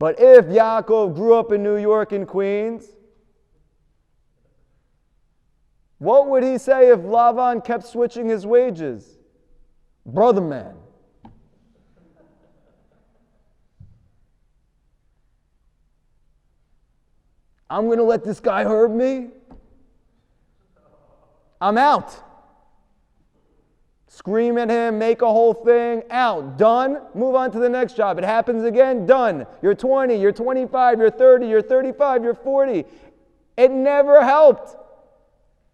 But if Jakob grew up in New York and Queens, what would he say if Lavan kept switching his wages? Brother man. I'm going to let this guy hurt me? I'm out. Scream at him, make a whole thing, out, done, move on to the next job. It happens again, done. You're 20, you're 25, you're 30, you're 35, you're 40. It never helped.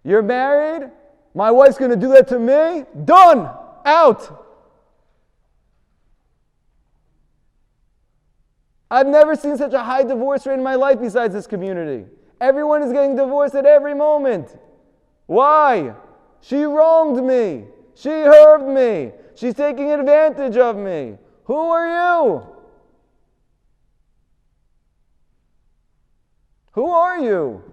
You're married, my wife's going to do that to me, done, out. I've never seen such a high divorce rate in my life besides this community. Everyone is getting divorced at every moment. Why? She wronged me. She hurt me. She's taking advantage of me. Who are you? Who are you?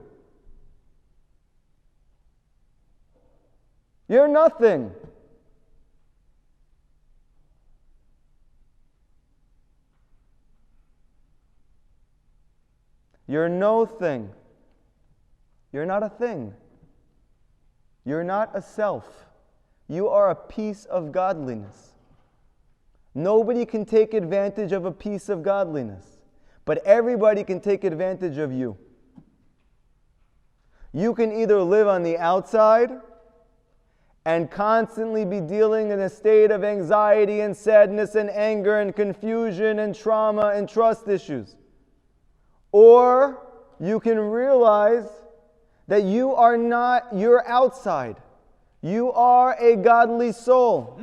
You're nothing. You're no thing. You're not a thing. You're not a self. You are a piece of godliness. Nobody can take advantage of a piece of godliness, but everybody can take advantage of you. You can either live on the outside and constantly be dealing in a state of anxiety and sadness and anger and confusion and trauma and trust issues. Or you can realize that you are not your outside. You are a godly soul.